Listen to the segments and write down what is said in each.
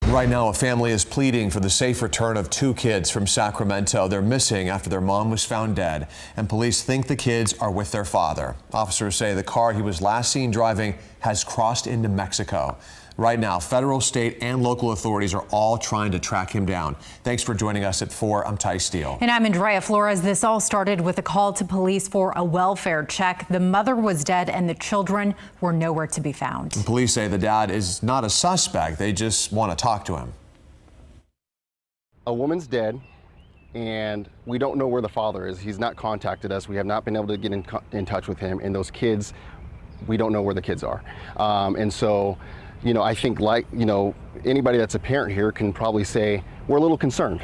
Right now, a family is pleading for the safe return of two kids from Sacramento. They're missing after their mom was found dead, and police think the kids are with their father. Officers say the car he was last seen driving has crossed into Mexico. Right now, federal, state, and local authorities are all trying to track him down. Thanks for joining us at 4. I'm Ty Steele. And I'm Andrea Flores. This all started with a call to police for a welfare check. The mother was dead and the children were nowhere to be found. And police say the dad is not a suspect. They just want to talk to him. A woman's dead, and we don't know where the father is. He's not contacted us. We have not been able to get in touch with him. And those kids, we don't know where the kids are. And so, you know, I think, like, you know, anybody that's a parent here can probably say we're a little concerned.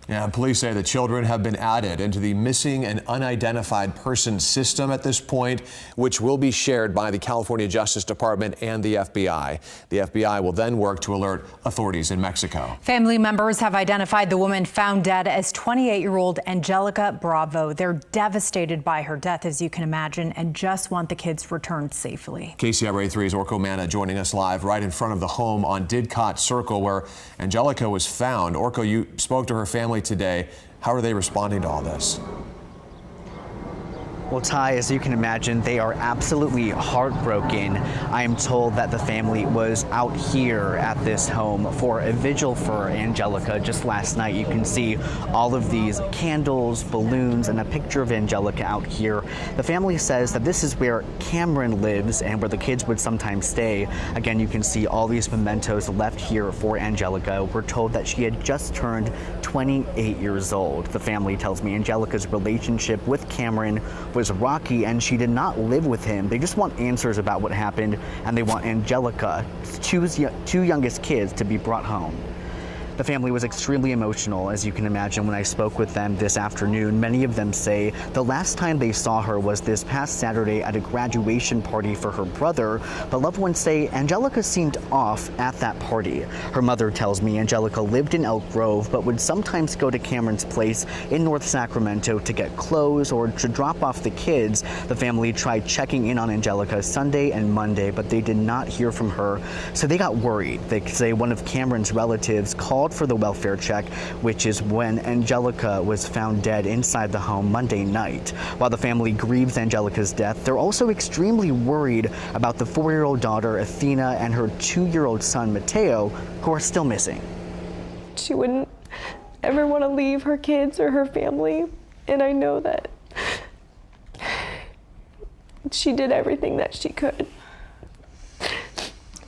Yeah, police say the children have been added into the missing and unidentified person system at this point, which will be shared by the California Justice Department and the FBI. The FBI will then work to alert authorities in Mexico. Family members have identified the woman found dead as 28-year-old Angelica Bravo. They're devastated by her death, as you can imagine, and just want the kids returned safely. KCRA 3's Orko Manna joining us live right in front of the home on Didcot Circle where Angelica was found. Orko, you spoke to her family today. How are they responding to all this? Well, Ty, as you can imagine, they are absolutely heartbroken. I am told that the family was out here at this home for a vigil for Angelica just last night. You can see all of these candles, balloons, and a picture of Angelica out here. The family says that this is where Cameron lives and where the kids would sometimes stay. Again, you can see all these mementos left here for Angelica. We're told that she had just turned 28 years old. The family tells me Angelica's relationship with Cameron was rocky and she did not live with him. They just want answers about what happened, and they want Angelica's two youngest kids to be brought home. The family was extremely emotional, as you can imagine, when I spoke with them this afternoon. Many of them say the last time they saw her was this past Saturday at a graduation party for her brother, but loved ones say Angelica seemed off at that party. Her mother tells me Angelica lived in Elk Grove, but would sometimes go to Cameron's place in North Sacramento to get clothes or to drop off the kids. The family tried checking in on Angelica Sunday and Monday, but they did not hear from her, so they got worried. They say one of Cameron's relatives called for the welfare check, which is when Angelica was found dead inside the home Monday night. While the family grieves Angelica's death, they're also extremely worried about the 4-year-old daughter Athena and her 2-year-old son Mateo, who are still missing. She wouldn't ever want to leave her kids or her family, and I know that she did everything that she could.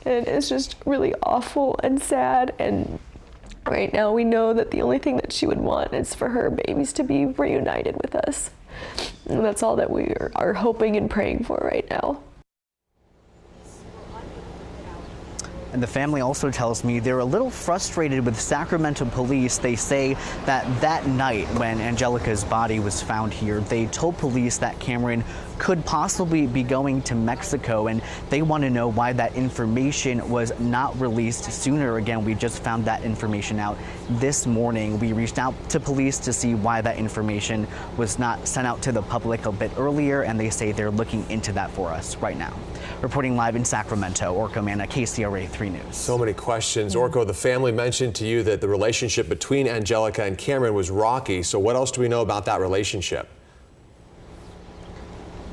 And it's just really awful and sad, and right now we know that the only thing that she would want is for her babies to be reunited with us. And that's all that we are hoping and praying for right now. And the family also tells me they're a little frustrated with Sacramento police. They say that night when Angelica's body was found here, they told police that Cameron could possibly be going to Mexico, and they want to know why that information was not released sooner. Again, we just found that information out this morning. We reached out to police to see why that information was not sent out to the public a bit earlier, and they say they're looking into that for us right now. Reporting live in Sacramento, Orko Manna, KCRA 3 News. So many questions. Orko, the family mentioned to you that the relationship between Angelica and Cameron was rocky. So what else do we know about that relationship?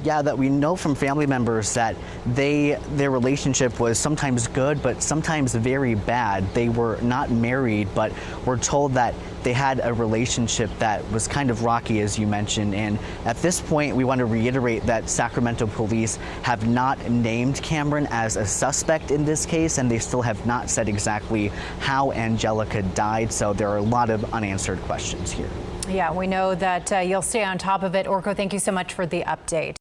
Yeah, that we know from family members that their relationship was sometimes good, but sometimes very bad. They were not married, but we're told that they had a relationship that was kind of rocky, as you mentioned. And at this point, we want to reiterate that Sacramento police have not named Cameron as a suspect in this case, and they still have not said exactly how Angelica died. So there are a lot of unanswered questions here. Yeah, we know that you'll stay on top of it. Orko, thank you so much for the update.